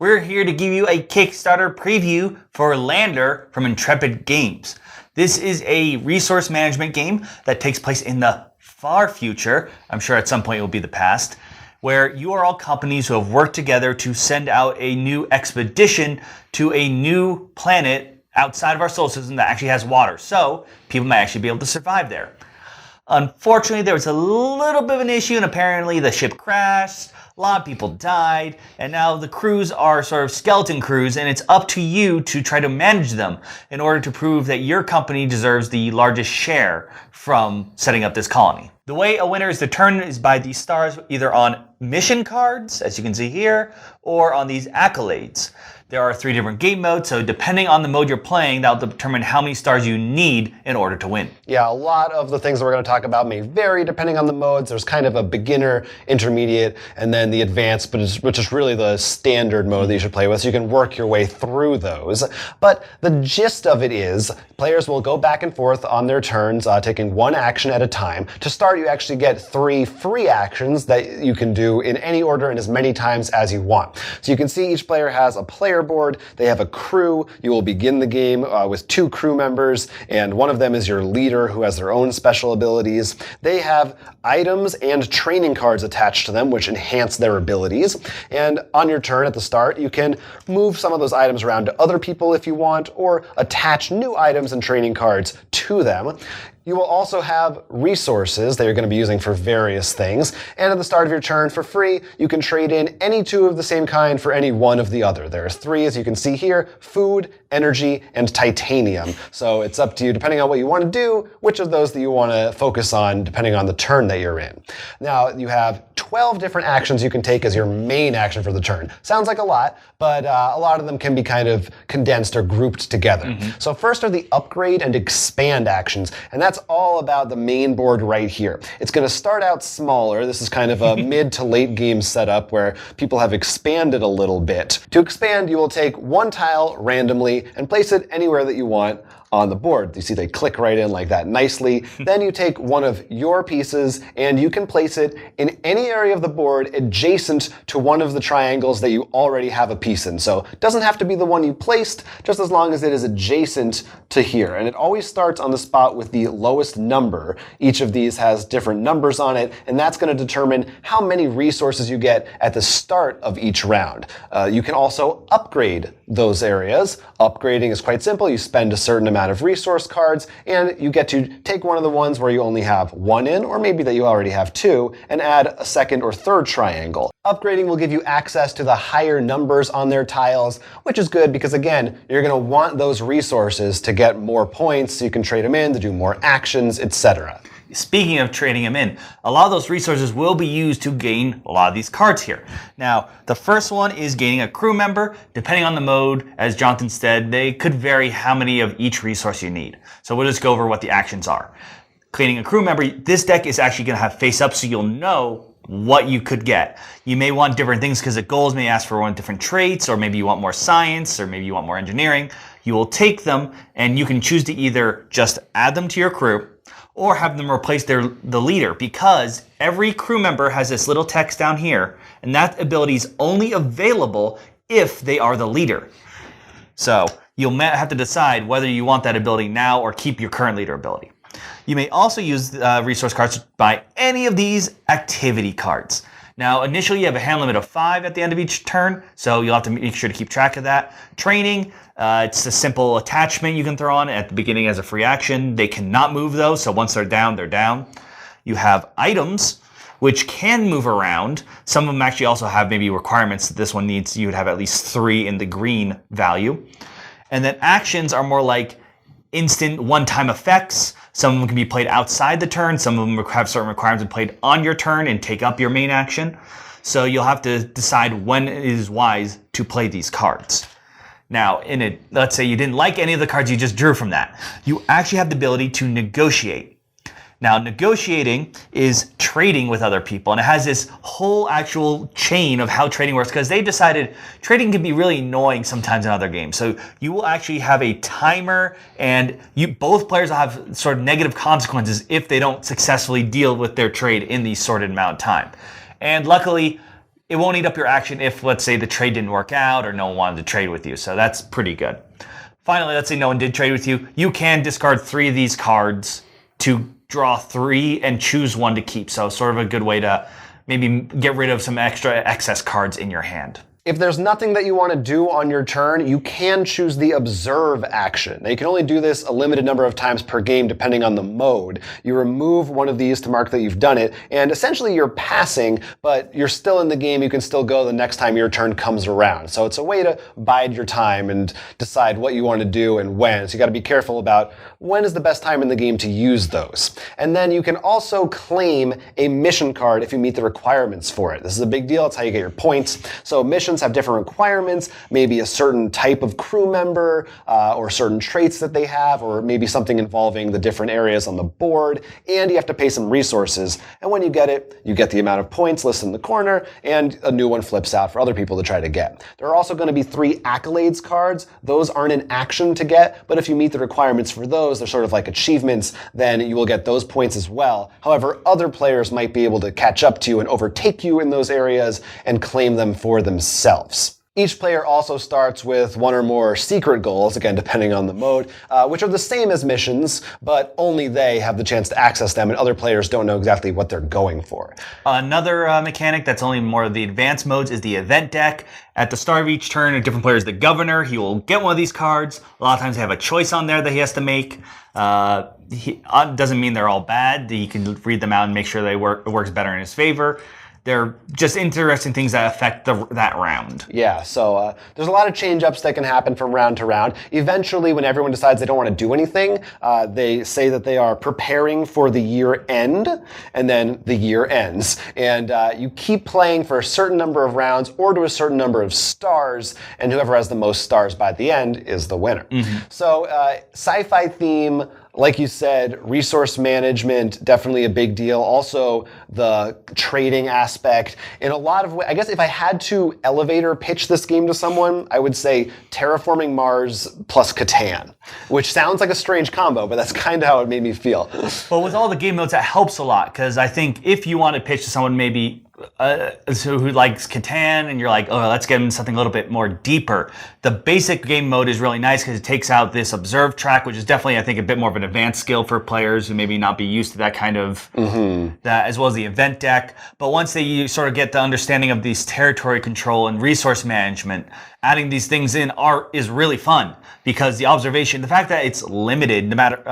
We're here to give you a Kickstarter preview for Lander from Intrepid Games. This is a resource management game that takes place in the far future, I'm sure at some point it will be the past, where you are all companies who have worked together to send out a new expedition to a new planet outside of our solar system that actually has water, so people might actually be able to survive there. Unfortunately, there was a little bit of an issue, and apparently the ship crashed, a lot of people died, and now the crews are sort of skeleton crews, and it's up to you to try to manage them in order to prove that your company deserves the largest share from setting up this colony. The way a winner is determined is by these stars, either on mission cards, as you can see here, or on these accolades. There are 3 different game modes, so depending on the mode you're playing, that'll determine how many stars you need in order to win. Yeah, a lot of the things that we're going to talk about may vary depending on the modes. There's kind of a beginner, intermediate, and then the advanced, which is really the standard mode that you should play with, so you can work your way through those. But the gist of it is, players will go back and forth on their turns, taking one action at a time. To start, you actually get 3 free actions that you can do in any order and as many times as you want. So you can see each player has a player board. They have a crew. You will begin the game with 2 crew members, and one of them is your leader who has their own special abilities. They have items and training cards attached to them which enhance their abilities. And on your turn at the start, you can move some of those items around to other people if you want, or attach new items and training cards to them. You will also have resources that you're going to be using for various things. And at the start of your turn, for free, you can trade in any 2 of the same kind for any 1 of the other. There's 3, as you can see here: food, energy, and titanium. So it's up to you, depending on what you want to do, which of those that you want to focus on, depending on the turn that you're in. Now, you have 12 different actions you can take as your main action for the turn. Sounds like a lot, but a lot of them can be kind of condensed or grouped together. So first are the upgrade and expand actions, and that's all about the main board right here. It's going to start out smaller. This is kind of a mid to late game setup where people have expanded a little bit. To expand, you will take 1 tile randomly and place it anywhere that you want on the board. You see they click right in like that nicely. Then you take one of your pieces and you can place it in any area of the board adjacent to one of the triangles that you already have a piece in. So it doesn't have to be the one you placed, just as long as it is adjacent to here. And it always starts on the spot with the lowest number. Each of these has different numbers on it, and that's going to determine how many resources you get at the start of each round. You can also upgrade those areas. Upgrading is quite simple. You spend a certain amount of resource cards, and you get to take one of the ones where you only have 1 in, or maybe that you already have 2, and add a 2nd or 3rd triangle. Upgrading will give you access to the higher numbers on their tiles, which is good because, again, you're going to want those resources to get more points so you can trade them in, to do more actions, etc. Speaking of trading them in, a lot of those resources will be used to gain a lot of these cards here. Now, the first one is gaining a crew member. Depending on the mode, as Jonathan said, they could vary how many of each resource you need. So we'll just go over what the actions are. Gaining a crew member, this deck is actually going to have face up so you'll know what you could get. You may want different things because the goals may ask for different traits, or maybe you want more science, or maybe you want more engineering. You will take them, and you can choose to either just add them to your crew, or have them replace the leader, because every crew member has this little text down here, and that ability is only available if they are the leader. So you'll have to decide whether you want that ability now or keep your current leader ability. You may also use resource cards to buy any of these activity cards. Now, initially you have a hand limit of 5 at the end of each turn, so you'll have to make sure to keep track of that. Training, it's a simple attachment you can throw on at the beginning as a free action. They cannot move though, so once they're down, they're down. You have items, which can move around. Some of them actually also have maybe requirements. This one needs you would have at least 3 in the green value. And then actions are more like instant one-time effects. Some of them can be played outside the turn. Some of them have certain requirements and played on your turn and take up your main action. So you'll have to decide when it is wise to play these cards. Now, let's say you didn't like any of the cards you just drew from that. You actually have the ability to negotiate. Now, negotiating is trading with other people, and it has this whole actual chain of how trading works, because they decided trading can be really annoying sometimes in other games. So you will actually have a timer, and both players will have sort of negative consequences if they don't successfully deal with their trade in the sorted amount of time. And luckily, it won't eat up your action if, let's say, the trade didn't work out or no one wanted to trade with you. So that's pretty good. Finally, let's say no one did trade with you. You can discard 3 of these cards to draw 3 and choose 1 to keep. So sort of a good way to maybe get rid of some extra excess cards in your hand. If there's nothing that you want to do on your turn, you can choose the Observe action. Now, you can only do this a limited number of times per game depending on the mode. You remove one of these to mark that you've done it, and essentially you're passing, but you're still in the game. You can still go the next time your turn comes around. So it's a way to bide your time and decide what you want to do and when. So you got to be careful about when is the best time in the game to use those. And then you can also claim a mission card if you meet the requirements for it. This is a big deal. It's how you get your points. So missions have different requirements, maybe a certain type of crew member or certain traits that they have, or maybe something involving the different areas on the board, and you have to pay some resources. And when you get it, you get the amount of points listed in the corner, and a new one flips out for other people to try to get. There are also going to be 3 Accolades cards. Those aren't an action to get, but if you meet the requirements for those, they're sort of like achievements, then you will get those points as well. However, other players might be able to catch up to you and overtake you in those areas and claim them for themselves. Each player also starts with 1 or more secret goals, again, depending on the mode, which are the same as missions, but only they have the chance to access them, and other players don't know exactly what they're going for. Another mechanic that's only more of the advanced modes is the event deck. At the start of each turn, a different player is the governor. He will get one of these cards. A lot of times they have a choice on there that he has to make. Doesn't mean they're all bad. He can read them out and make sure it works better in his favor. They're just interesting things that affect that round. Yeah, so there's a lot of change-ups that can happen from round to round. Eventually, when everyone decides they don't want to do anything, they say that they are preparing for the year end, and then the year ends. And you keep playing for a certain number of rounds or to a certain number of stars, and whoever has the most stars by the end is the winner. Mm-hmm. So sci-fi theme, like you said, resource management, definitely a big deal. Also, the trading aspect. In a lot of ways, I guess if I had to elevator pitch this game to someone, I would say Terraforming Mars plus Catan, which sounds like a strange combo, but that's kind of how it made me feel. But with all the game modes, that helps a lot, because I think if you want to pitch to someone maybe who likes Catan, and you're like, oh, let's get into something a little bit more deeper. The basic game mode is really nice because it takes out this observe track, which is definitely, I think, a bit more of an advanced skill for players who maybe not be used to that kind of, that, as well as the event deck. But once you sort of get the understanding of these territory control and resource management, adding these things in is really fun, because the observation, the fact that it's limited, no matter,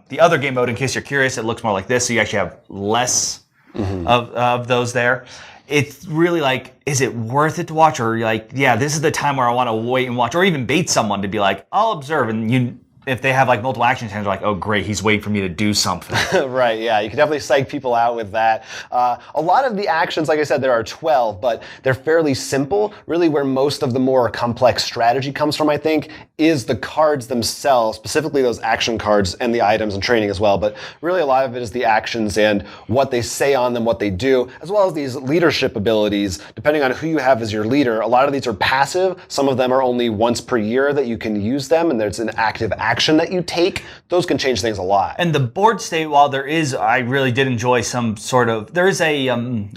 the other game mode, in case you're curious, it looks more like this, so you actually have less of those there. It's really like, is it worth it to watch? Or you're like, yeah, this is the time where I want to wait and watch, or even bait someone to be like, I'll observe, and if they have like multiple action turns, like, oh great, he's waiting for me to do something. Right, yeah, you can definitely psych people out with that. A lot of the actions, like I said, there are 12, but they're fairly simple. Really where most of the more complex strategy comes from, I think, is the cards themselves, specifically those action cards and the items and training as well. But really a lot of it is the actions and what they say on them, what they do, as well as these leadership abilities, depending on who you have as your leader. A lot of these are passive. Some of them are only once per year that you can use them, and there's an active action that you take. Those can change things a lot. And the board state, while there is, I really did enjoy some sort of, there is a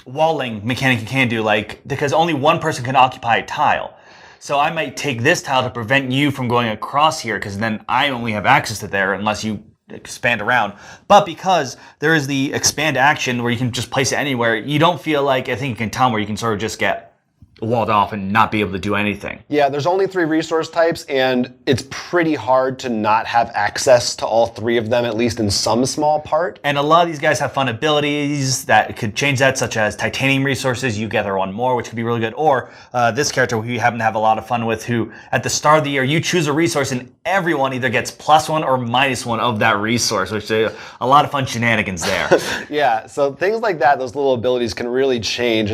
walling mechanic you can do, like, because only one person can occupy a tile. So I might take this tile to prevent you from going across here, because then I only have access to there unless you expand around. But because there is the expand action where you can just place it anywhere, you don't feel like, I think you can tell where you can sort of just get walled off and not be able to do anything. Yeah, there's only 3 resource types, and it's pretty hard to not have access to all 3 of them, at least in some small part. And a lot of these guys have fun abilities that could change that, such as titanium resources, you gather 1 more, which could be really good. Or this character who you happen to have a lot of fun with, who at the start of the year, you choose a resource and everyone either gets +1 or -1 of that resource, which is a lot of fun shenanigans there. Yeah, so things like that, those little abilities can really change.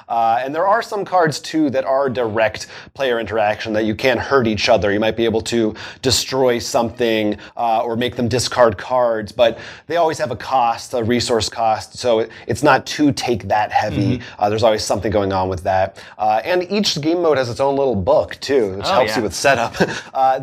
And there are some cards cards too that are direct player interaction, that you can't hurt each other. You might be able to destroy something or make them discard cards, but they always have a cost, a resource cost, so it's not too take that heavy. There's always something going on with that. And each game mode has its own little book too, which helps you with setup.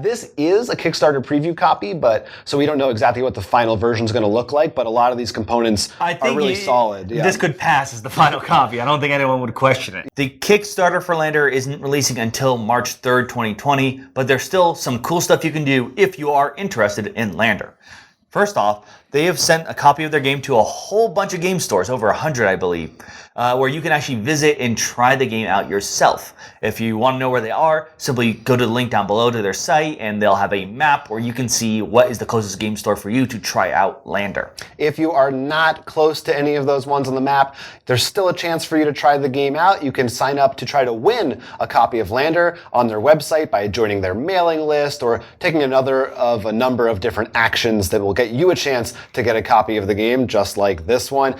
This is a Kickstarter preview copy, but so we don't know exactly what the final version is going to look like, but a lot of these components are really solid. This could pass as the final copy. I don't think anyone would question it. The Kickstarter for Lander isn't releasing until March 3rd, 2020, but there's still some cool stuff you can do if you are interested in Lander. First off, they have sent a copy of their game to a whole bunch of game stores, over 100 I believe, where you can actually visit and try the game out yourself. If you want to know where they are, simply go to the link down below to their site and they'll have a map where you can see what is the closest game store for you to try out Lander. If you are not close to any of those ones on the map, there's still a chance for you to try the game out. You can sign up to try to win a copy of Lander on their website by joining their mailing list or taking another of a number of different actions that will get you a chance to get a copy of the game, just like this one.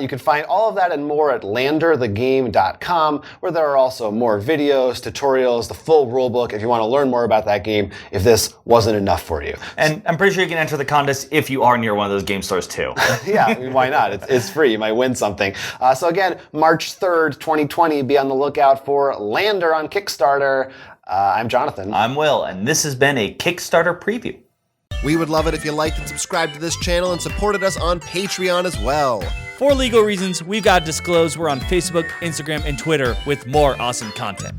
You can find all of that and more at landerthegame.com, where there are also more videos, tutorials, the full rulebook if you want to learn more about that game if this wasn't enough for you. And I'm pretty sure you can enter the contest if you are near one of those game stores too. Yeah, I mean, why not? It's free. You might win something. So again, March 3rd, 2020, be on the lookout for Lander on Kickstarter. I'm Jonathan. I'm Will, and this has been a Kickstarter preview. We would love it if you liked and subscribed to this channel and supported us on Patreon as well. For legal reasons, we've got to disclose we're on Facebook, Instagram, and Twitter with more awesome content.